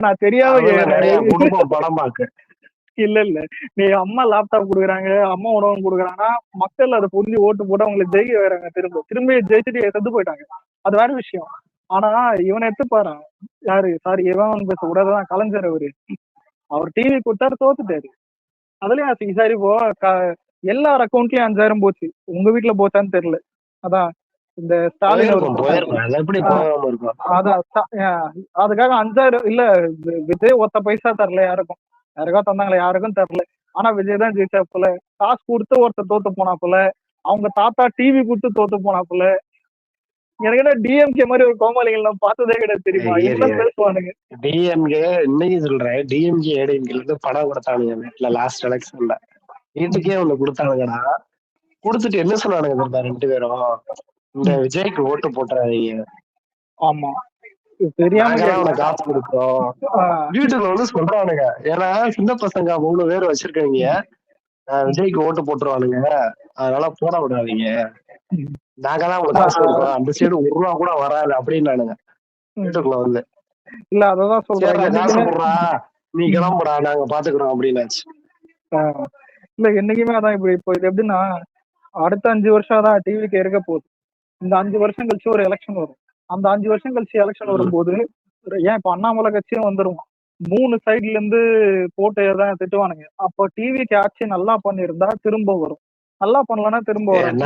நான் தெரியாம அதெல்லாம் கேக்குறேன். நிறைய குடும்பம் படம் பார்க்க. இல்ல இல்ல, நீ அம்மா லேப்டாப் குடுக்குறாங்க, அம்மா உணவு குடுக்குறாங்கன்னா மக்கள் அதை புரிஞ்சு ஓட்டு போட்டு அவங்களுக்கு ஜெயிக்க வராங்க. திரும்பி ஜெயிச்சுட்டு செத்து போயிட்டாங்க, அது வேற விஷயம். ஆனா இவனை எடுத்து பாரு, யாரு சாரி இவன் பேச கூடாதுதான், கலைஞர் அவர் டிவி கொடுத்தாரு, தோத்துட்டாரு. அதுலயும் சாரி இப்போ எல்லார் அக்கௌண்ட்லயும் 5000 போச்சு. உங்க வீட்டுல போச்சான்னு தெரியல. அதான் இந்த ஸ்டாலின் அதான் அதுக்காக 5000 இல்ல, விஜய் ஒத்த பைசா தரல யாருக்கும். யாருக்கா தந்தாங்களா? யாருக்கும் தரல. ஆனா விஜய் தான் ஜெயிச்சாப்புல. காசு கொடுத்து ஒருத்தர் தோத்து போனாப்புல. அவங்க தாத்தா டிவி கொடுத்து தோத்து போனாப்புல. எனக்கு என்ன டிஎம்கே மாதிரி ஒரு கோமாளிகள் நான் பார்த்ததே கிடையாது தெரியுமா? இதெல்லாம் பேசுவானுங்க. டிஎம்கே இன்னைக்கு சொல்றேன், டிஎம்கே ஏடிஎம்கே இருந்து படம் கொடுத்தானுங்க வீட்டுல லாஸ்ட் எலெக்ஷன்ல. வீட்டுக்கே ஒண்ணு கொடுத்தானுங்கடா. கொடுத்துட்டு என்ன சொன்னானுங்க தெரியுமா 2 பேரும்? இந்த விஜய்க்கு ஓட்டு போட்டுறாதீங்க, ஆமா தெரியாம காசு கொடுக்குறோம் வீட்டுல வந்து சொல்றானுங்க. ஏன்னா சின்ன பசங்க 3 பேர் வச்சிருக்கீங்க, விஜய்க்கு ஓட்டு போட்டுருவானுங்க, அதனால போட விடாதீங்க, நாங்கதான் உங்களுக்கு காசு கொடுக்குறோம், அந்த சைடு 1 ரூபா கூட வராது அப்படின்னானுங்க வீட்டுக்குள்ள வந்து. இல்ல அததான் சொல்றேன், காசு போடுறா நீ கிளம்புடா நாங்க பாத்துக்கிறோம் அப்படின்னாச்சு. இல்ல என்னைக்குமே அதான். இப்போ இது எப்படின்னா, அடுத்த 5 வருஷம் தான் டிவிக்கு இருக்க போகுது. இந்த 5 வருஷம் கழிச்சு ஒரு எலெக்ஷன் வரும். அந்த 5 வருஷம் கழிச்சு எலெக்ஷன் வரும்போது ஏன் இப்ப அண்ணாமலை கட்சியும் வந்துரும், 3 சைட்ல இருந்து போட்டு தான் திட்டுவானுங்க. அப்போ டிவிக்கு ஆட்சி நல்லா பண்ணிருந்தா திரும்ப வரும், நல்லா பண்ணலன்னா திரும்ப வரும்.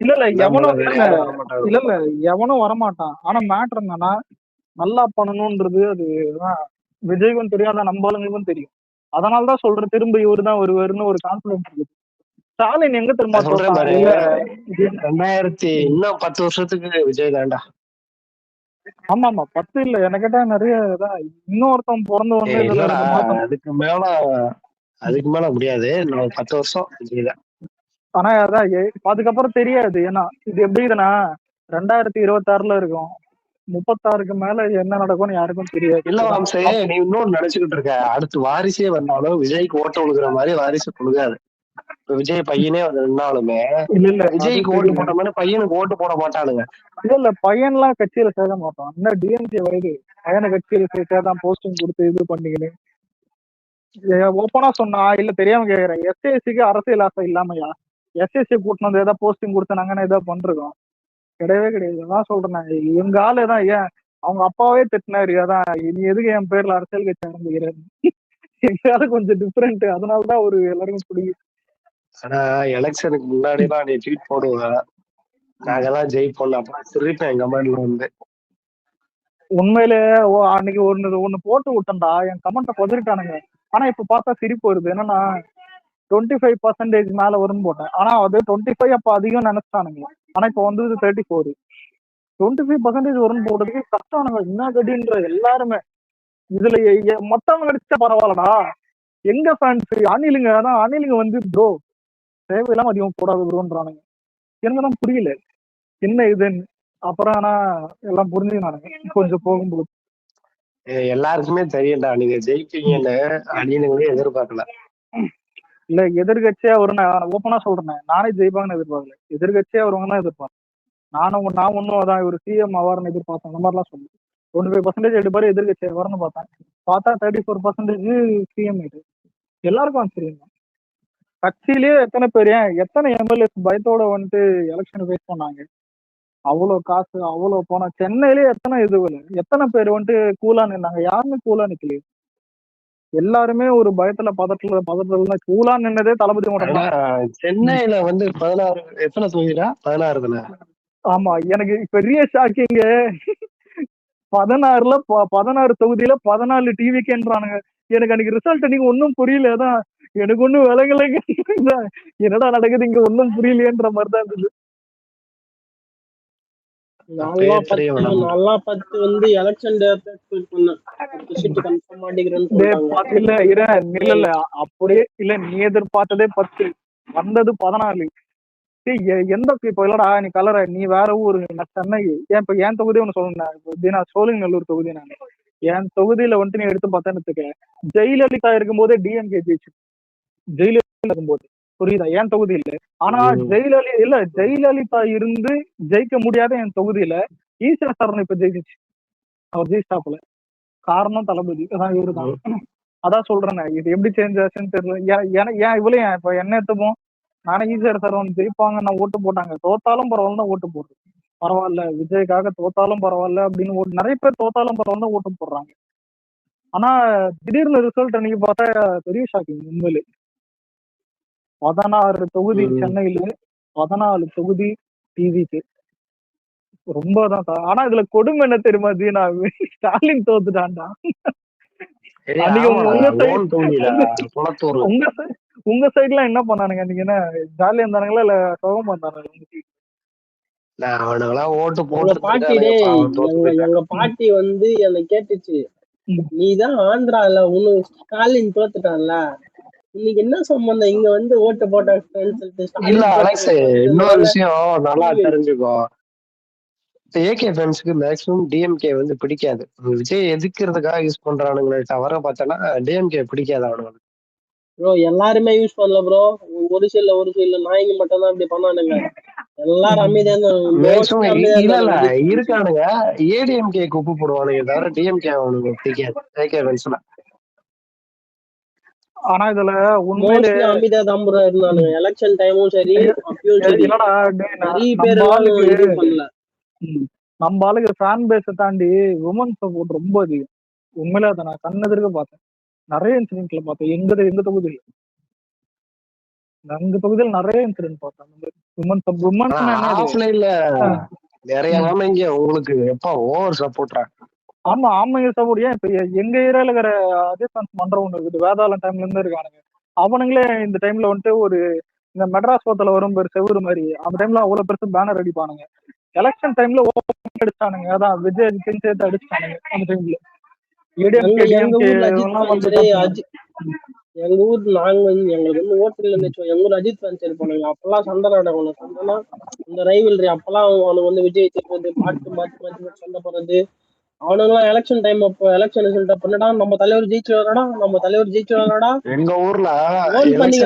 இல்ல இல்ல எவனும் இல்ல இல்ல எவனும் வரமாட்டான். ஆனா மேட்டர் என்னன்னா, நல்லா பண்ணணும்ன்றது அதுதான் விஜய்க்கும் தெரியும், அதான் நம்ம ஆளுங்களுக்கும் தெரியும். அதனாலதான் சொல்றேன், திரும்ப இவரு தான் வருவாருன்னு ஒரு கான்பிடன்ஸ் இருக்குது. ஸ்டாலின் எங்க திரும்ப இன்னும் 10 வருஷத்துக்கு விஜய் தாண்டா. ஆமா ஆமா 10 இல்ல, எனக்கு கேட்டா நிறைய இன்னொருத்தன் பிறந்து வந்து அதுக்கு மேல முடியாது, 10 வருஷம் விஜய் தான். ஆனா அதான் அதுக்கப்புறம் தெரியாது. ஏன்னா இது எப்படி இதுனா 2026ல இருக்கும், 36க்கு மேல என்ன நடக்கும்னு யாருக்கும் தெரியாது. இல்ல வம்சே, நீ இன்னொன்னு நினைச்சுக்கிட்டு இருக்க, அடுத்து வாரிசே வந்தாலும் விஜய்க்கு ஓட்ட விழுகிற மாதிரி வாரிசு கொடுக்காது. இப்ப விஜய் பையனே நின்னாலுமே விஜய்க்கு ஓட்டு போட்ட மாதிரி பையனுக்கு ஓட்டு போட மாட்டானுங்க. இல்ல இல்ல பையன்லாம் கட்சியில சேர மாட்டான். என்ன டிஎம்கே வயது பையனை கட்சியில சேர்த்தாதான் போஸ்டிங் கொடுத்து இது பண்ணிக்கின்னு ஓப்பனா சொன்னா. இல்ல தெரியாம கேக்குறேன், எஸ்ஏசிக்கு அரசியல் ஆசை இல்லாமையா எஸ்எஸ்சி கூட்டினு வந்து ஏதாவது போஸ்டிங் கொடுத்தாங்கன்னா ஏதாவது பண்றோம்? கிடையவே கிடையாது. அதான் சொல்றேன், எங்க ஆளு தான். ஏன் அவங்க அப்பாவே திட்டினாரு, அதான் நீ எதுக்கு என் பேர்ல அரசியல் கட்சி ஆரம்பிக்கிறாரு? எங்கால கொஞ்சம் டிஃபரெண்ட், அதனாலதான் ஒரு எல்லாருக்கும் பிடிக்கும். ஆனா எலெக்ஷனுக்கு முன்னாடி தான் நீ ட்வீட் போடுவ, நாங்கெல்லாம் ஜெயிப்போம், அப்புறம் சிரிப்பேன் எங்க கமெண்ட்ல வந்து. உண்மையிலே அன்னைக்கு ஒண்ணு போட்டு விட்டேன்டா, என் கமெண்ட்டை கொதிரிட்டானுங்க. ஆனா இப்ப பார்த்தா சிரிப்பு வருது. என்னன்னா 25% மேல வரும்னு போட்டேன், ஆனா அது 25 அப்ப அதிகம் நினைச்சானுங்க. ஆனா இப்ப வந்து 34. 25% வரும்னு போடுறதுக்கு கஷ்டானுங்க. என்ன கடின்ற எல்லாருமே இதுல மொத்தம் நடிச்சா பரவாயில்லடா. எங்க ஃபேன்ஸ் அணிலுங்க, அதான் அணிலுங்க வந்து ப்ரோ தேவையில்லாம அதிகம் போடாது ப்ரோன்றானுங்க. எனக்கு தான் புரியல என்ன இதுன்னு. அப்புறம் ஆனா எல்லாம் புரிஞ்சுக்கினானுங்க கொஞ்சம் போகும்போது. எல்லாருக்குமே தெரியண்டா நீங்க ஜெயிப்பீங்கன்னு, அணிலுங்களே எதிர்பார்க்கல. இல்ல எதிர்கட்சியா வரும், நான் ஓப்பனா சொல்றேன், நானே ஜெயிப்பாங்கன்னு எதிர்பார்க்கல, எதிர்கட்சியா வருவாங்க தான் எதிர்பார்த்தேன். நான் ஒன்னும் அதான் ஒரு சிஎம் அவார்னு எதிர்பார்த்தேன். அந்த மாதிரிலாம் சொல்லுது 25% எடுப்பாரு எதிர்கட்சியா வரும்னு பார்த்தா 34% சிஎம் ஆயிட்டு. எல்லாருக்கும் ஆச்சரியம். கட்சியிலேயே எத்தனை பேர், எத்தனை எம்எல்ஏஸ் பயத்தோட வந்துட்டு எலெக்ஷன் ஃபேஸ் பண்ணாங்க. அவ்வளவு காசு அவ்வளவு போனா சென்னையிலேயே எத்தனை எத்தனை பேர் வந்துட்டு கூலா நின்னாங்க? யாருமே கூலா நிக்கலையே. எல்லாருமே ஒரு பயத்துல பதட்டத்துல கூலா நின்னதே தளபதி மட்டும் தான். சென்னையில வந்து 16 எத்தனை தொகுதிடா? 16 தானே? ஆமா, எனக்கு பெரிய ஷாக்கிங்க 16 தொகுதியில 14 டிவிக்கேன்றானுங்க. எனக்கு அன்னைக்கு ரிசல்ட் அன்னைக்கு ஒன்னும் புரியல. அதான் எனக்கு ஒண்ணும் விலகலைங்க, என்னடா நடக்குது இங்க ஒன்னும் புரியலையன்ற மாதிரிதான் இருந்தது. நல்லா பார்த்து வந்து எலெக்ஷன் இல்ல அப்படியே இல்ல, நீ எதிர்பார்த்ததே 10 வந்தது 14. எந்த இப்போ இல்லடா நீ கலர, நீ வேற ஊரு, நான் சென்னை. இப்ப என் தொகுதி ஒண்ணு சொல்லணும், சோழிங்கநல்லூர் தொகுதி. நான் என் தொகுதியில வந்துட்டு நீ எடுத்து பார்த்தேன்னு ஜெயலலிதா இருக்கும்போதே டிஎம்கே ஜெயிச்சு, ஜெயலலிதா இருக்கும்போது, புரியுதா? என் தொகுதியில. ஆனா ஜெயலலிதா இருந்து ஜெயிக்க முடியாத என் தொகுதியில ஈஸ்வர சரண் இப்ப ஜெயிச்சிச்சு. அவர் ஜெயிச்சாப்புல. காரணம் தளபதி. அதான் இவருதான். அதான் சொல்றேனே, இது எப்படி சேஞ்ச் ஆச்சுன்னு தெரியல. ஏன் இவ்வளவு இப்ப என்ன எடுத்துப்போம், நானே ஈஸியா சார் வந்து ஜெயிப்பாங்க நான் ஓட்டு போட்டாங்க, தோத்தாலும் பரவாயில்ல தான் ஓட்டு போடுறது. பரவாயில்ல விஜய்க்காக தோத்தாலும் பரவாயில்ல அப்படின்னு நிறைய பேர் தோத்தாலும் பரவாயில்ல தான் ஓட்டு போடுறாங்க. ஆனா திடீர்னு ரிசல்ட் அன்னைக்கு பார்த்தா பெரிய ஷாக்கிங். உண்மையிலே 16 தொகுதி சென்னையில, 14 தொகுதி டிவிக்கு. ரொம்ப தான். ஆனா இதுல கொடுமை என்ன தெரியுமா ஜீனா, ஸ்டாலின் தோத்துட்டான்டா. அன்னைக்கு உங்க சைட்ல என்ன பண்ணானுங்க? நீங்க என்ன ஜாலியா இருந்தானுங்களா இல்ல சோகமா இருந்தானுங்களா? எங்க பாட்டி வந்து என்னை கேட்டுச்சு, நீதான் ஆந்திரால உன்னு ஸ்டாலின் தோத்துட்டான்ல, இன்னைக்கு என்ன சம்பந்தம் இங்க வந்து ஓட்டு போட்ட இல்ல அலெக்ஸ், இன்னொரு விஷயம் நல்லா தெரிஞ்சுக்கோ. ஏகே ஃபேன்ஸ்க்கு மேக்ஸிமம் டிஎம்கே வந்து பிடிக்காது. விஜய் எதிர்க்கிறதுக்காக யூஸ் பண்றானுங்களே தவிர பார்த்தோன்னா டிஎம்கே பிடிக்காது அவனுங்களுக்கு. ப்ரோ எல்லாருமே யூஸ் பண்ணல ப்ரோ, ஒரு சில நாய்ங்க மட்டும் தான் இப்படி பண்ணானுங்க. எல்லாரும் அமைதியா இருக்கானுங்க. ஏடிஎம்கே குப்பு போடுவானுங்க தவிர டிஎம்கே அவனுக்கு பிடிக்காது ஏகே ஃபேன்ஸ்ல. ஆனா இதுல உண்மையிலே அமைதியா தான் ப்ரோ இருந்தானுங்க. எலெக்ஷன் டைமும் சரி அப்பயும் சரி நிறைய பேர் பண்ணல. நம்ம ஆளுக்கு ஃபேன் பேஸை தாண்டி உமன் சப்போர்ட் ரொம்ப அதிகம். உண்மையிலே அதை நான் கண்ணெதிர்க்க பார்த்தேன். நிறைய இன்சிடென்ட்ல பார்த்தேன். எங்க தொகுதியில் நிறைய இன்சிடென்ட் பார்த்தேன். உமன் நிறைய ஆமைங்க உங்களுக்கு எப்ப ஓவர் சப்போர்ட்ரா. ஆமா ஆமைங்க சப்போர்ட். ஏன் இப்ப எங்க ஏரியால இருக்கிற அஜித் மன்றம் ஒண்ணு இருக்குது, வேதாளம் டைம்ல இருந்து இருக்கானுங்க. அவனுங்களே இந்த டைம்ல வந்துட்டு ஒரு இந்த மெட்ராஸ் பத்துல வரும் பேர் செவ்வறு மாதிரி, அந்த டைம்ல அவ்வளவு பெருசு பேனர் அடிப்பானுங்க. எலெக்ஷன் டைம்ல ஓப்பன் அடிச்சானுங்க. அதான் விஜய் சேர்த்து அடிச்சுட்டானுங்க அந்த டைம்ல. எங்க ஊர் நாங்க எங்களுக்கு வந்து ஓட்டு இல்லைன்னு வச்சோம். எங்க ஊர் அஜித் ஃபேன்ஸ் இருப்பானுங்க. அப்பெல்லாம் சண்டை நடக்கணும். சண்டைனா இந்த ரைவல்ரி அப்பெல்லாம் அவனுக்கு வந்து விஜய் சேர்ப்பது, பாட்டு மாத்தி சண்டை போடுறது. அவனுங்களாம் எலெக்ஷன் டைம் அப்போ எலெக்ஷன் ரிசல்ட் அப்படா நம்ம தலைவர் ஜெயிச்சு வரடா எங்க ஊர்ல விஜய்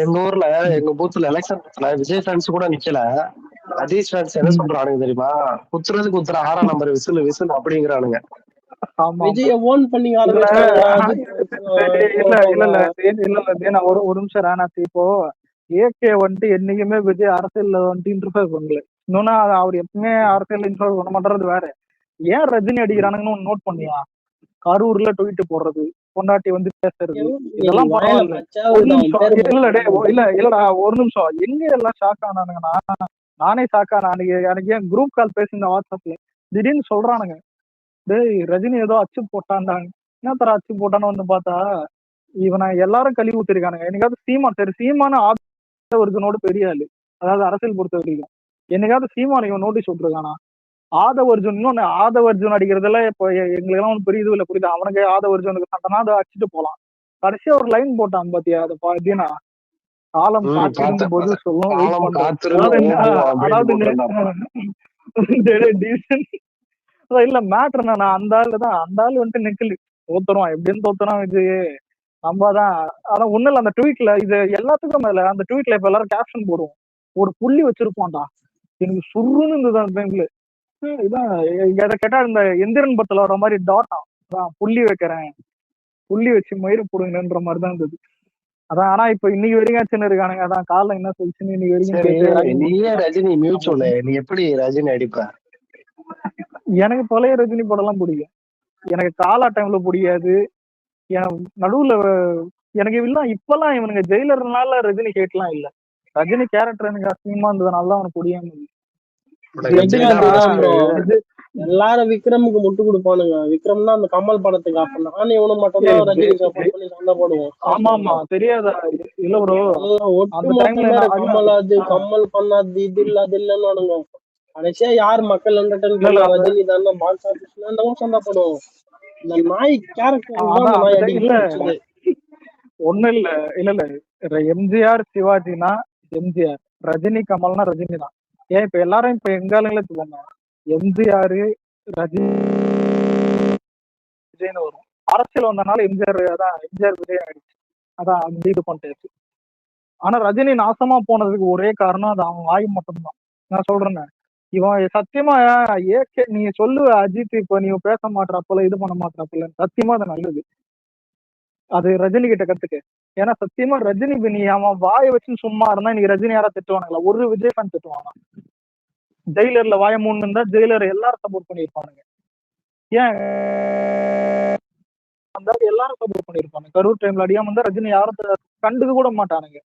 எங்க ஊர்ல எங்க பூத்துல எலெக்ஷன் விஜய் ஃபேன்ஸ் கூட நிக்கல. அஜித் ஃபேன்ஸ் என்ன சொல்றானுங்க தெரியுமா, குத்துற 6ஆம் நம்பர் விசில் அப்படிங்கிறானுங்க. விஜய ஓன் பண்ணி இல்ல ஒரு நிமிஷம் ராணாத்தி. இப்போ ஏகே வந்துட்டு என்னைக்குமே விஜய் அரசியல்ல வந்துட்டு இன்டர்ஃபியர் பண்ணல. இன்னொன்னு அவர் எப்பவுமே அரசியல் இன்டர்ஃபியர் பண்ண மாட்டேறது வேற. ஏன் ரஜினி அடிக்கிறானுங்கன்னு நோட் பண்ணியா? கரூர்ல ட்வீட் போடுறது, பொண்டாட்டி வந்து பேசுறது, இதெல்லாம் பரவாயில்ல. இல்லடா ஒரு நிமிஷம். எங்க எல்லாம் ஷாக் ஆனானுங்கன்னா, நானே ஷாக் ஆனேன். எனக்கு ஏன் குரூப் கால் பேசியிருந்த வாட்ஸ்அப்ல திடீர்னு சொல்றானுங்க, டேய் ரஜினி ஏதோ அச்சு போட்டான்டாங்க. என்ன தர அச்சு போட்டான்னு வந்து பார்த்தா இவனை எல்லாரும் கழுவி ஊத்திருக்கானுங்க. என்னைக்காவது சீமான், சரி சீமான ஆதவர்ஜனோட பெரிய ஆளு, அதாவது அரசியல் பொறுத்த வரைக்கும் என்னைக்காவது சீமான இவன் நோட்டீஸ் விட்டுருக்கானா? ஆதவர்ஜுன் இன்னொன்னு, ஆதவர்ஜுன் அடிக்கிறதுல இப்போ எங்களுக்கு எல்லாம் ஒன்றும் பெரிய இதுல புரியுது. அவனுக்கு ஆதவர்ஜுனுக்கு சண்டைனா அதை அடிச்சுட்டு போலாம். கடைசியா ஒரு லைன் போட்டான் பாத்தியா, அதை பாத்தீங்கன்னா காலம் காத்திருந்த போது சொல்லும் இல்ல மேட்ரு என்ன, அந்த ஆளு வந்துட்டு நெக்கில் தோத்துருவான். எப்படின்னு தோத்துறான் விஜய் நம்மதான். ஆனா ஒண்ணு இல்ல, அந்த ட்வீட்ல இது எல்லாத்துக்கும் மேல அந்த ட்வீட்ல இப்ப எல்லாரும் கேப்ஷன் போடுவோம், ஒரு புள்ளி வச்சிருப்பான்டா. எனக்கு சுருன்னு இருந்தது அந்த டைம்ல. இதான் இதை கேட்டா இந்த எந்திரன் படத்துல வர மாதிரி டாட்டா புள்ளி வைக்கிறேன், புள்ளி வச்சு மயிறு போடுங்கன்ற மாதிரிதான் இருந்தது. அதான். ஆனா இப்ப இன்னைக்கு வரைக்கும் இருக்கானுங்க. அதான் காலம் என்ன சொல்லுச்சுன்னு இன்னைக்கு வரைக்கும். நீயே ரஜினி மியூச்சுவல், நீ எப்படி ரஜினி அடிப்ப? எனக்கு பழைய ரஜினி படம் எல்லாம் பிடிக்கும். எனக்கு காலா டைம்ல பிடிக்காது. நடுவுல எனக்கு இல்ல. இப்பெல்லாம் இவனுங்க ஜெயிலர்னால ரஜினி ஹேட்லாம் இல்ல. ரஜினி கேரக்டர் எனக்கு அசிங்கமா இருந்ததுனாலதான் அவனுக்கு புரியாம. எல்லாரும் விக்ரமுக்கு முட்டு கொடுப்பானுங்க. விக்ரம்னா அந்த கமல் படத்துக்கு அப்ப நானும் இவனும் மட்டும் தான் ரஜினி சப்போர்ட் பண்ணி சண்டை போடுவோம். ஆமா ஆமா தெரியாதா? இல்ல ப்ரோ, கமல் அது கமல் பண்ணாது இது இல்ல அது இல்லன்னு கடைசியா யார் மக்கள் என்டர்டைன் ரஜினி தானே பாக்ஸ் ஆபீஸ்ல சண்டை போடுவோம். இந்த நாய் கேரக்டர் ஒண்ணு இல்ல. எம்ஜிஆர் சிவாஜினா எம்ஜிஆர், ரஜினி கமல்னா ரஜினி தான். ஏன் இப்ப எல்லாரும் இப்ப எங்க ஆளுங்களே போங்க, எம்ஜிஆர் ரஜினி விஜய்னு வரும். அரசியல் வந்தனால எம்ஜிஆர் விஜய் ஆயிடுச்சு. அதான் அப்படி இது பண்ணிட்டு. ஆனா ரஜினி நாசமா போனதுக்கு ஒரே காரணம் அது அவன் வாய் மட்டும்தான். நான் சொல்றேன், இவன் சத்தியமா ஏகே நீங்க சொல்லுவ அஜித் இப்ப நீ பேச மாட்டாப்பல இது பண்ண மாட்டாப்பல சத்தியமா அது நல்லது. அது ரஜினி கிட்ட கத்துக்க. ஏன்னா சத்தியமா ரஜினி நீ அவன் வாயை வச்சுன்னு சும்மா இருந்தா நீ ரஜினி யாரா திட்டுவானுங்களா? ஒரு விஜய் ஃபேன் திட்டுவானா? ஜெயிலர்ல வாய மூணு இருந்தா ஜெயிலர் எல்லாரும் சப்போர்ட் பண்ணிருப்பானுங்க. ஏன் அந்த எல்லாரும் சப்போர்ட் பண்ணிருப்பாங்க. கரூர் டைம்ல அடியாம இருந்தா ரஜினி யாரும் கண்டுக்க கூட மாட்டானுங்க.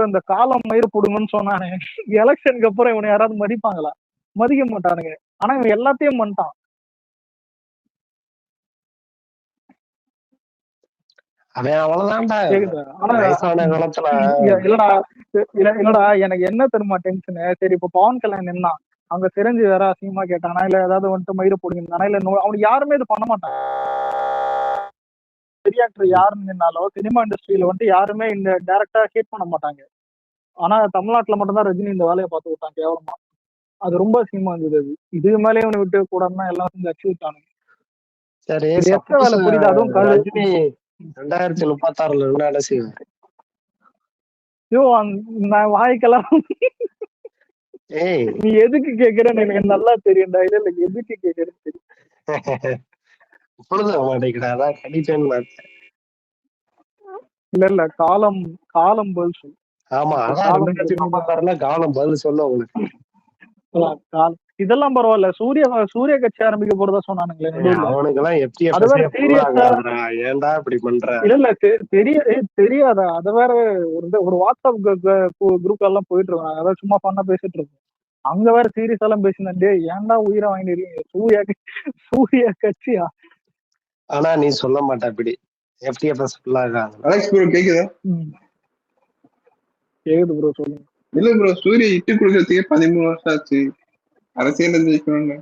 இந்த காலம் மயிறு போடுங்கன்னு சொன்னானே, எலெக்ஷனுக்கு அப்புறம் இவனை யாராவது மதிப்பாங்களா? மதிக்க மாட்டானுங்க. ஆனா இவன் எல்லாத்தையும் பண்ணிட்டான். அவன் அவ்வளவுதான்டா கேக்குதா? ஆனா வயசான காலத்துல. இல்லடா இல்லடா எனக்கு என்ன தெரியுமா டென்ஷனு? சரி இப்ப பவன் கல்யாண் நின்னான் அங்க சிரஞ்சு வேற அசிங்கமா கேட்டானா இல்ல ஏதாவது வந்துட்டு மயிறு போடுங்க இல்ல அவனுக்கு யாருமே இது பண்ண மாட்டான். பெரிய ஆக்டர் யாருன்னு நின்னாலோ சினிமா இண்டஸ்ட்ரியில வந்துட்டு யாருமே இந்த டைரக்டா ஹேட் பண்ண மாட்டாங்க. ஆனா தமிழ்நாட்டுல மட்டும்தான் ரஜினி இந்த வேலையை பார்த்து விட்டான் கேவலமா. அது ரொம்ப அசிங்கமா இருந்தது. அது இது மேலே இவனை விட்டு கூடாதுன்னா எல்லாம் செஞ்சு அச்சு விட்டானுங்க. சரி இது எத்தனை வேலை புரியுது? அதுவும் ரஜினி 2036 என்ன வேலை செய்வார்? நான் வாய்க்கெல்லாம் நீ எதுக்கு கேக்குறேன்னு எனக்கு நல்லா தெரியும்டா. இல்ல இல்ல எதுக்கு கேக்குறேன்னு தெரியும். பொழுது மாட்டேங்கிறாதான் கணிப்பேன்னு பார்த்தேன். இல்ல இல்ல காலம் காலம் பதில் சொல்லு. ஆமா அதான் 2036 காலம் பதில் சொல்ல உங்களுக்கு. இதெல்லாம் பரவாயில்ல. சூரிய கட்சி ஆரம்பிக்க போறதா சொன்னானுங்களே. அவனுக்கு எல்லாம் ஏன்டா இப்படி பண்ற? இல்ல இல்ல தெரியாதா? அத வேற ஒரு வாட்ஸ்அப் குரூப் எல்லாம் போயிட்டு இருக்காங்க. அதாவது சும்மா பண்ண பேசிட்டு இருக்கோம். அங்க வேற சீரியஸ் எல்லாம் பேசினே. ஏன்டா உயிரை வாங்கிருக்கீங்க? சூரிய கட்சியா? ஆனா நீ சொல்ல மாட்ட இப்படி. FTFS அலெக்ஸ் ப்ரோ கேக்குதா? கேக்குது ப்ரோ சொல்லுங்க. இல்ல ப்ரோ சூரிய இட்டு கொடுக்கறதுக்கே 13 வருஷம் ஆச்சு. அரசியல் ஜெயிக்கணும்னு.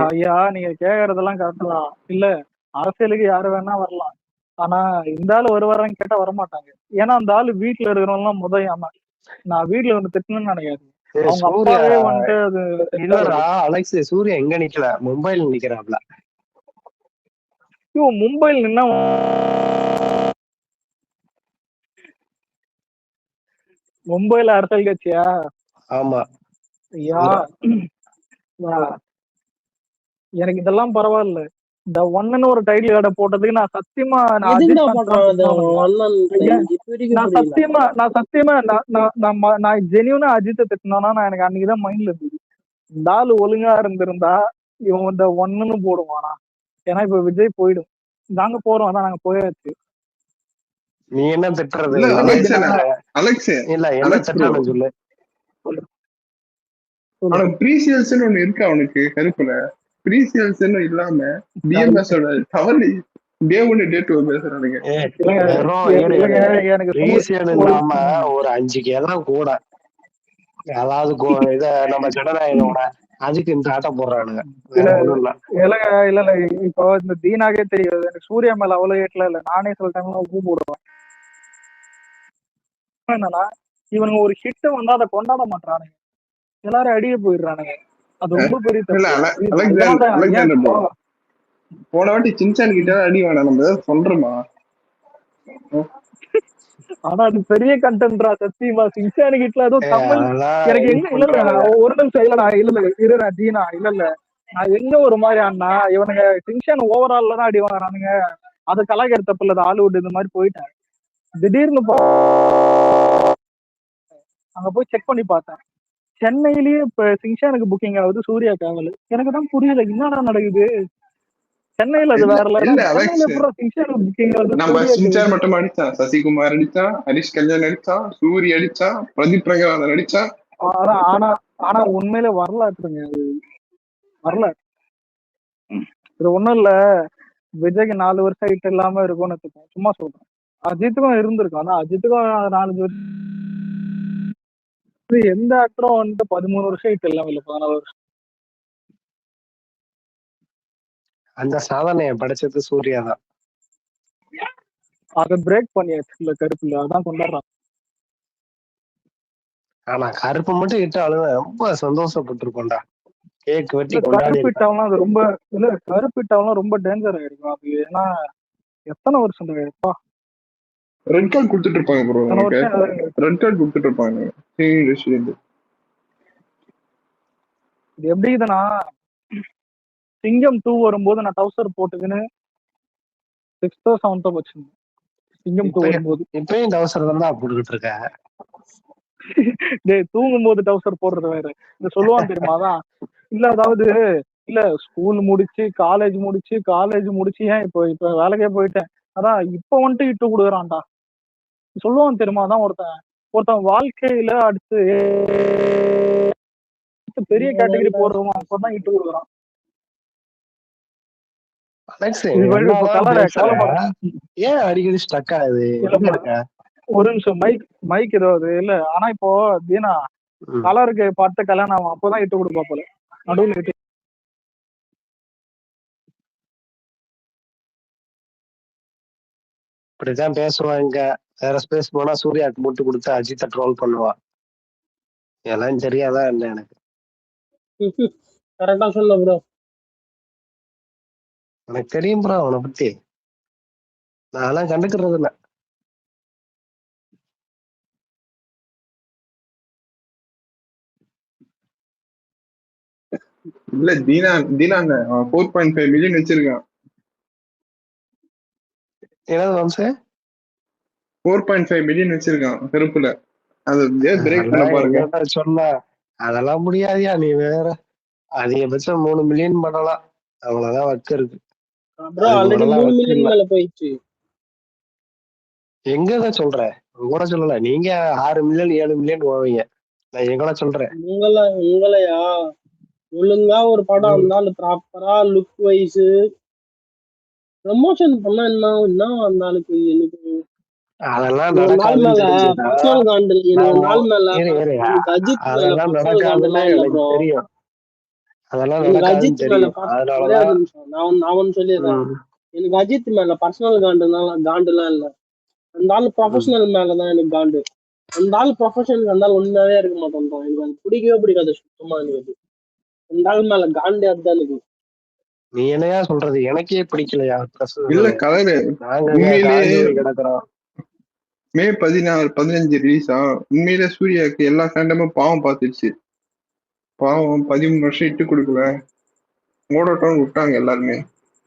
ஐயா நீங்க கேக்குறதெல்லாம் கரெக்ட் தான். இல்ல அரசியலுக்கு யாரு வேணா வரலாம். ஆனா இந்த ஆளு வருவாரான்னு கேட்டா வரமாட்டாங்க. ஏன்னா அந்த ஆளு வீட்டுல இருக்கிறவங்க எல்லாம் முதையாம நான் வீட்டுல வந்து திட்டணும்னு நினைக்காது. அவங்க அப்பாவே வந்துட்டு அது இல்லடா அலெக்ஸ் சூர்யா எங்க நிக்கல, மும்பைல நிக்கிறாப்ல. மும்பைல நின்னா மும்பைல அரசியல் கட்சியா? ஆமா ஐயா எனக்கு இதெல்லாம் பரவாயில்ல. இந்த ஒன்னு ஒரு டைட்டில் கார்டை போட்டதுக்கு நான் சத்தியமா நான் ஜெனியூனா அஜித்தை திட்டினா எனக்கு அன்னைக்குதான் மைண்ட்ல இருந்தது. இந்த ஆளு ஒழுங்கா இருந்திருந்தா இவன் இந்த ஒன்னு போடுவானா? ஏன்னா இப்ப விஜய் போயிடும். நாங்க போறோம். அதான் நாங்க போயாச்சு. நீ என்ன திட்டுறது? இல்ல என்ன திட்டான்னு சொல்லு. அவனுக்கு ப்ரீசியல்ஸ்னு ஒண்ணு இருக்கு. அவனுக்கு கருப்புல ப்ரீசியல்ஸ்னு இல்லாம டிஎம்எஸ் ஓட தவறு டே 1 டே 2 பேசுறானுங்க. இல்லாம ஒரு 5 கேலாம் கூட அதாவது இத நம்ம ஜனநாயகோட அதுக்கு இந்த ஆட்டம் போடுறானுங்க. இல்ல இப்போ இந்த தீனாகே தெரியாது. எனக்கு சூர்யா மேல அவ்வளவு ஏட்ல இல்ல. நானே சில டைம்ல பூ போடுவேன். என்னன்னா இவனுங்க ஒரு ஹிட் வந்தா அதை கொண்டாட மாட்டானுங்க. எல்லாரும் அடியே போயிடுறானுங்க. அது ரொம்ப பெரிய போன வாட்டி சின்சான் கிட்ட அடி வேணாம் நம்ம சொல்றோமா? ஆனா அது பெரிய கண்டென்ட்ரா சத்தியமா. சின்சான் கிட்ட ஏதோ தமிழ் எனக்கு எங்க இல்ல ஒரு நிமிஷம் இல்லடா இல்ல இருடா தீனா இல்ல நான் எங்க ஒரு மாதிரி அண்ணா இவனுங்க சின்சான் ஓவரால்ல தான் அடி வாங்குறானுங்க. அது கலாய்க்கிற தப்பு இல்ல. ஹாலிவுட் இந்த மாதிரி போயிட்டேன். திடீர்னு அங்க போய் செக் பண்ணி பார்த்தேன். சென்னையிலேயே இப்ப சிங்சானுக்கு புக்கிங் ஆகுது, சூர்யா காவல். எனக்கு தான் புரியல என்னடா நடக்குது. சென்னையில அது வேற நம்ம சின்சான் மட்டும் அடிச்சான், சசிகுமார் அடிச்சான், ஹரிஷ் கல்யாண் அடிச்சான், சூரிய அடிச்சான், பிரதீப் ரங்கநாதன் அடிச்சான். ஆனா ஆனா உண்மையில வரலாற்றுங்க அது வரலாற்று. இது ஒண்ணும் இல்ல. விஜய்க்கு 4 வருஷம் ஹிட் இல்லாம இருக்கும்னு வச்சுக்கோங்க. சும்மா சொல்றேன். அஜித்துக்கும் இருந்திருக்கும். ஆனா அஜித்துக்கும் 4 வருஷம் எந்த ஆக்டரும் வந்துட்டு 13 வருஷம் ஹிட் இல்லாம இல்ல 14 வருஷம். அந்த சாதனையை படைச்சது சூர்யா தான். அதை பிரேக் பண்ணியாச்சு இல்ல கருப்புல. அதான் கொண்டாடுறான். ஆனா கருப்பு மட்டும் இட்டாலும் ரொம்ப சந்தோஷப்பட்டிருக்கோண்டா. கேக் வெட்டி கருப்பிட்டாவெல்லாம் அது ரொம்ப இல்ல. கருப்பிட்டாவெல்லாம் ரொம்ப டேஞ்சர் ஆயிருக்கும் அது. ஏன்னா எத்தனை வருஷம் ஆயிருப்பா. ரெட் கார்டு கொடுத்துட்டு இருப்பாங்க ப்ரோ. ரெட் கார்டு கொடுத்துட்டு இருப்பாங்க. இது எப்படி இதுன்னா, சிங்கம் 2 வரும்போது நான் டவுசர் போட்டுக்கின்னு 6தோ 7தோ வச்சிருந்தேன். சிங்கம் 2 வரும்போது. இப்பயும் டவுசர் தான் போட்டுக்கிட்டு இருக்க. டேய் தூங்கும்போது டவுசர் போடுறது வேற. இந்த சொல்லுவான் தெரியுமா அதான். இல்ல அதாவது இல்ல ஸ்கூல் முடிச்சு காலேஜ் முடிச்சு ஏன் இப்ப வேலைக்கே போயிட்டேன். அதான் இப்ப வந்துட்டு இட்டு கொடுக்குறான்டா. சொல்லுவான் தெரியுமா அதான் ஒருத்தன் வாழ்க்கையில அடுத்து பெரிய கேட்டகரி போடுறவன் அப்பதான் இட்டு கொடுக்குறான். ஏன் அடிக்கடி ஸ்டக் ஆகுது? ஒரு நிமிஷம் மைக் ஏதாவது இல்ல. ஆனா இப்போ தீனா கலருக்கு பார்த்து கல்யாணம் ஆகும் அப்பதான் இட்டு கொடுப்பா போல. நடுவில் இட்டு இப்படிதான் பேசுவாங்க. வேற ஸ்பேஸ் போனா சூர்யாக்கு போட்டு கொடுத்து அஜித்தை ட்ரோல் பண்ணுவா. எல்லாம் தெரியாதான் இல்லை எனக்கு. கரெக்டா சொல்ல ப்ரோ. எனக்கு தெரியும் ப்ரோ அவனை பத்தி. நான் கண்டுக்கிறது இல்லை. இல்ல தீனாங்க 4.5 மில்லியன் வச்சிருக்கான். என்னது வம்சே? 4.5 மில்லியன் வச்சிருக்கான் கருப்புல. அது பிரேக் பண்ண பாருங்க. சொன்ன அதெல்லாம் முடியாதியா நீ வேற. அதிகபட்சம் 3 மில்லியன் பண்ணலாம். அவ்வளவுதான் வக்க இருக்கு. எங்கதான் சொல்ற? கூட சொல்லல. நீங்க 6 மில்லியன் 7 மில்லியன் போவீங்க. நான் எங்கள சொல்றேன். உங்களையா ஒழுங்கா ஒரு படம் இருந்தாலும் ப்ராப்பரா லுக் வைஸ் ப்ரமோஷன் பண்ணா என்ன அந்த ஆளுக்கு எனக்கு அதெல்லாம் தெரியும். அதெல்லாம் அஜித் மேல நான் சொல்லிடுறேன். எனக்கு அஜித் மேல பர்சனல் காண்டுலாம் இல்ல. அந்த ஆள் ப்ரொஃபஷனல் மேலதான் எனக்கு காண்டு. அந்த ஆள் ப்ரொஃபஷனல் இருந்தாலும் ஒண்ணுமே இருக்க மாட்டேன். எனக்கு அது பிடிக்கவே பிடிக்காது சுத்தமா. எனக்கு அந்த ஆள் மேல காண்டு அதுதான் எனக்கு. நீ என்னையா சொல்றது? எனக்கே பிடிக்கலையா? இல்ல கலரு கிடக்குறோம். மே 15 ரிலீஸா? உண்மையிலே சூர்யாவுக்கு எல்லா ஃபேண்டமும் பாவம் பார்த்துருச்சு. பாவம் 13 வருஷம் இட்டு கொடுக்கல, ஓடட்டும் விட்டாங்க எல்லாருமே.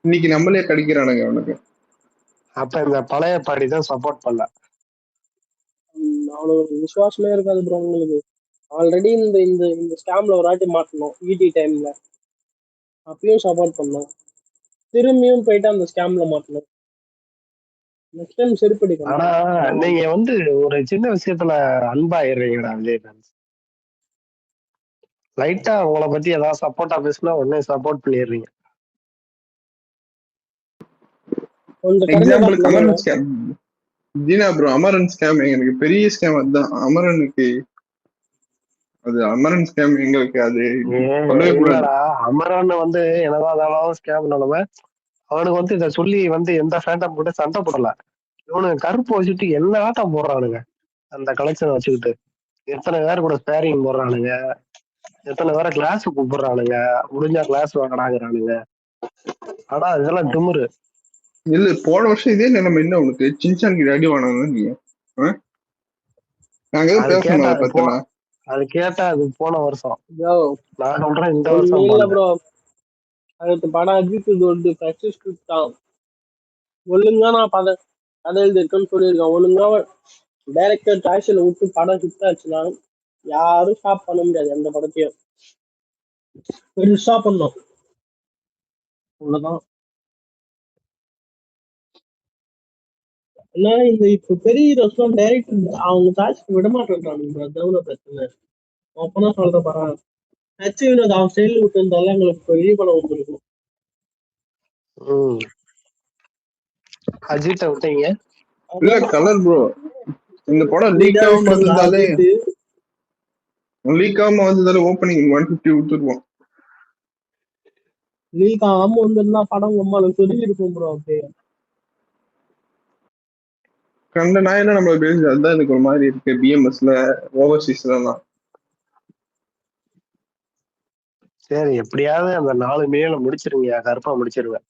இன்னைக்கு நம்மளே கிடைக்கிறானுங்க அவனுக்கு. அப்ப இந்த பழைய பாடிதான் சப்போர்ட் பண்ணல. அவனுக்கு விசுவாசமே இருக்காது ப்ரோ. உங்களுக்கு ஆல்ரெடி இந்த ஸ்கேம்ல ஒரு வாட்டி மாட்டணும் ஈடி டைம்ல. அப்பயும் சப்போர்ட் பண்ணோம். திரும்பியும் போயிட்டு அந்த ஸ்கேம்ல மாட்டணும். நெக்ஸ்ட் டைம் செருப்படி. ஆனா நீங்க ஒரு சின்ன விஷயத்துல அன்பாயிடுறீங்கடா விஜய் ஃபேன்ஸ். லைட்டா உங்களை பத்தி ஏதாவது சப்போர்ட்டா பேசினா உடனே சப்போர்ட் பண்ணிடுறீங்க. Example Amaran scam. ஜீனா ப்ரோ அமரன் ஸ்கேம் எனக்கு பெரிய ஸ்கேம். அதுதான் அமரனுக்கு. அது அமரன் ஸ்கேம் எங்களுக்கு அது அமரன் என்னதான் ஸ்கேம் அவனுக்கு இதை சொல்லி எந்த ஃபேண்டம் கூட சண்டை போடல. இவனுக்கு கருப்பு வச்சுட்டு என்ன ஆட்டம் போடுறானுங்க. அந்த கலெக்ஷன் வச்சுக்கிட்டு எத்தனை பேர் கூட ஸ்பேரிங் போடுறானுங்க, எத்தனை பேரை கிளாஸ் கூப்பிடுறானுங்க, முடிஞ்சா கிளாஸ் வாங்கினாங்கிறானுங்க. ஆனா இதெல்லாம் திமுரு. இல்ல போன வருஷம் இதே நிலைமை என்ன உனக்கு? சின்சான்க்கு அடி வாங்கினாங்க நீங்க. நாங்க பேசணும் அதை பத்தினா. அது கேட்டா அது போன வருஷம். நான் சொல்றேன் இந்த வருஷம் இல்ல ப்ரோ. அடுத்த படம் அஜித் தான். ஒழுங்கா நான் கதை எழுதிருக்கேன்னு சொல்லியிருக்கேன். ஒழுங்கா டைரக்டர் சாய்ஸ்ல விட்டு படம் ஹிட் ஆச்சுன்னா யாரும் ஸ்டாப் பண்ண முடியாது. எந்த படத்தையும் பெருசா பண்ணும். அவ்வளவுதான். ஏன்னா இந்த இப்ப பெரிய ஹீரோஸ்லாம் டைரக்டர் அவங்க சாய்ஸ்க்கு விட மாட்டேன்றானுங்க. அதுதான் பிரச்சனை. அப்பதான் சொல்ற படம் வினோத் அவன் செயல் விட்டு இருந்தாலும் எங்களுக்கு பெரிய படம் வந்துருக்கும். அஜித்தை விட்டீங்க. இல்ல கலர் ப்ரோ, இந்த படம் லீக் ஆகாம வந்திருந்தாலே ஓப்பனிங் 150 விட்டுருவோம். லீக் ஆகாம வந்திருந்தா படம் நம்மளுக்கு சொல்லி இருக்கும் ப்ரோ. அப்படியே கண்ட நாயெல்லாம் நம்ம பேசுது. அதுதான் எனக்கு ஒரு மாதிரி இருக்கு. பிஎம்எஸ்ல ஓவர்சீஸ்ல எல்லாம். சரி எப்படியாவது அந்த 4 மில்லியன் முடிச்சிருங்க. கருப்பா முடிச்சிருவேன்.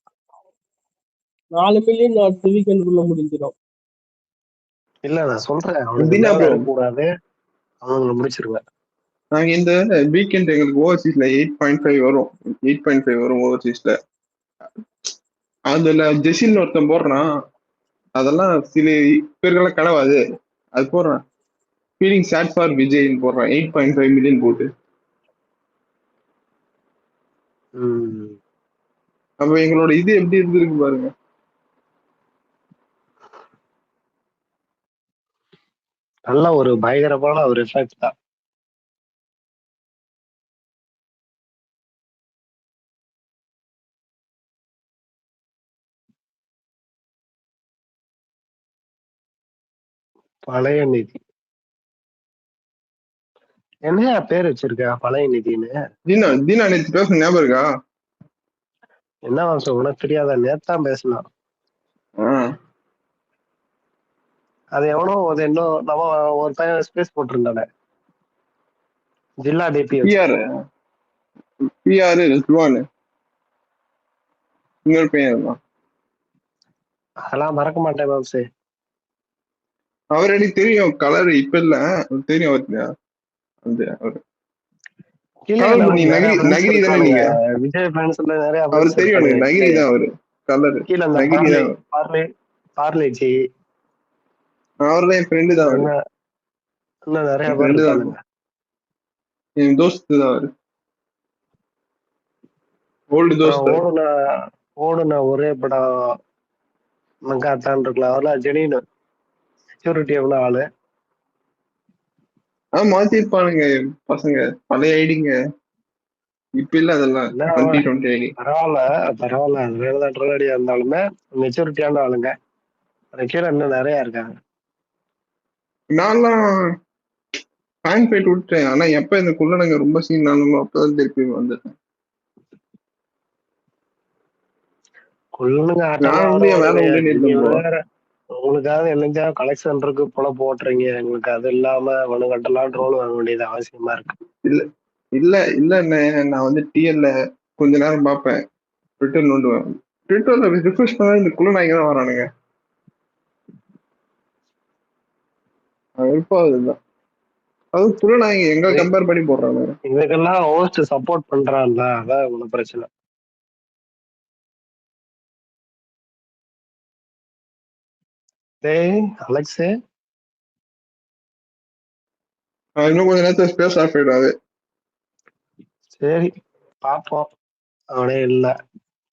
4 மில்லியன் அடுத்த வீக்கெண்டுக்குள்ள முடிஞ்சிடும். இல்ல நான் சொல்றேன் அவனுக்கு கூடாது. அவனுங்களை முடிச்சிருவேன். நாங்க இந்த வீக்கெண்ட் எங்களுக்கு ஓவர்சீஸ்ல 8.5 வரும். 8.5 வரும் ஓவர்சீஸ்ல. அதுல ஜெசில் ஒருத்தன் போடுறான். அதெல்லாம் சில பேருக்கெல்லாம் கனவாது. அது போடுறான். ஃபீலிங் சேட் ஃபார் விஜய்ன்னு போடுறான். 8.5 மில்லியன் போட்டு. அப்ப எங்களோட இது எப்படி இருந்திருக்கு பாருங்க. நல்ல ஒரு பயங்கரமான ஒரு எஃபெக்ட் தான். பழைய நிதி என்னையா பேர் வச்சிருக்க பழைய நிதின்னு? தீனா நேற்று பேச ஞாபகம் இருக்கா? என்ன வாசம் உனக்கு தெரியாத? நேத்தான் பேசலாம். அது எவனோ அது இன்னும் நம்ம ஒரு பையன் ஸ்பேஸ் போட்டிருந்தானே, ஜில்லா டிபி பிஆர் ரிஸ்வான் இன்னொரு பையன் இருந்தான். அதெல்லாம் மறக்க மாட்டேன் மாம்சே. அவர் எனக்கு தெரியும். கலர் இப்ப இல்ல தெரியும் அவருக்கு. அந்த அவரு நகிரி தானே நீங்க? விஜய் ஃபேன்ஸ்ல நிறைய அவர் தெரியும் எனக்கு. நகிரி தான் அவரு. கலர் நகிரி தான். பார்லேஜி அவர்தான் என் ஃப்ரெண்டு தான். அவரு இன்னும் நிறைய பேர் இருக்காங்க. என் தோஸ்து தான் அவரு. ஓல்டு தோஸ்து. ஓடுன ஒரே படம் மங்காத்தான் இருக்கலாம். அவர்லாம் ஜெனின்னு மெச்சூரிட்டி எவ்வளவு ஆளு. மாத்திருப்பானுங்க பசங்க. பழைய ஐடிங்க இப்ப இல்ல. அதெல்லாம் 2020 ஐடி. பரவாயில்ல அதுதான் ட்ரோலடியா இருந்தாலுமே மெச்சூரிட்டியான ஆளுங்க. அது கீழே இன்னும் நிறைய இருக்காங்க. நான்லாம் ஃபேன் ஃபைட் விட்டேன். ஆனா எப்ப இந்த குள்ளனங்க ரொம்ப சீன் ஆனாலும் அப்பதான் திருப்பி வந்துட்டேன். உங்களுக்காக எல்லா கலெக்ஷன் இருக்கு போல போட்டுறீங்க. எங்களுக்கு அது இல்லாம ஒண்ணுகட்டெல்லாம் ட்ரோல் வாங்க வேண்டியது அவசியமா இருக்கு. இல்ல நான் வந்து டிஎல்ல கொஞ்ச நேரம் பார்ப்பேன். ட்விட்டர் நோண்டுவேன். ட்விட்டர்ல ரிஃப்ரெஷ் பண்ணா இந்த குள்ளநாய்க்கு தான் வரானுங்க. அதுதான் அது குள்ளநாய்ங்க எங்க கம்பேர் பண்ணி போடுறாங்க. இதுக்கெல்லாம் ஹோஸ்ட் சப்போர்ட் பண்றான்ல, அதான் ஒன்றும் பிரச்சனை. டேய் அலெக்ஸ், இன்னும் கொஞ்ச நேரத்துல ஸ்பேஸ் ஆஃப் ஆயிடாது. சரி பாப்போம். அவனே இல்ல.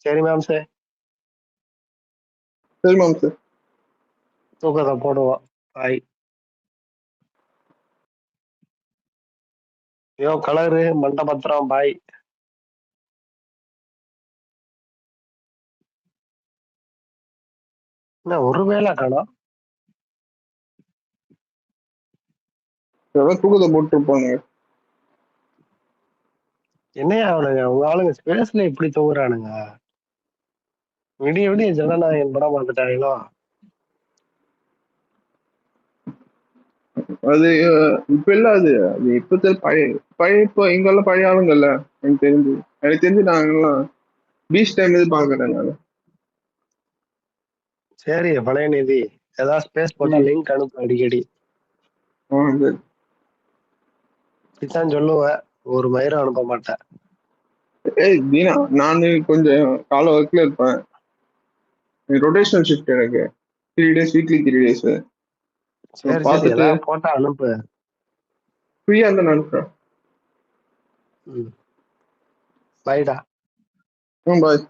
சரி மாம்சே. சரி மாம்சே, தூக்கத்தை போடுவோம். பாய். யோ கலரு மண்டபத்திரம் பாய். என்ன ஒருவேளை காணோம். தூக்கத்தை போட்டு இருப்பானுங்க. என்னையா அவனுங்க உங்க ஆளுங்க ஸ்பேஸ்ல இப்படி தூங்குறானுங்க? விடிய ஜனநாயகன் படம் பார்த்துட்டாங்களோ? அது இப்ப இல்ல. அது இப்ப பழைய இப்போ இங்கெல்லாம் பழைய ஆளுங்கல்ல. எனக்கு தெரிஞ்சு நாங்கெல்லாம் பீச் டைம் இது பாக்குறேன் நானு. சரி பழைய நிதி ஏதாவது ஸ்பேஸ் போட்டா லிங்க் அனுப்பு அடிக்கடி. இப்படித்தான் சொல்லுவேன். ஒரு மயிரும் அனுப்ப மாட்டேன். ஏய் தீனா, நானு கொஞ்சம் கால ஒர்க்ல இருப்பேன். ரொட்டேஷனல் ஷிஃப்ட் எனக்கு 3 days வீக்லி 3 days. பார்த்துட்டு போட்டா அனுப்பு. ஃப்ரீயா இருந்தா அனுப்புறேன். பாய்டா. பாய்.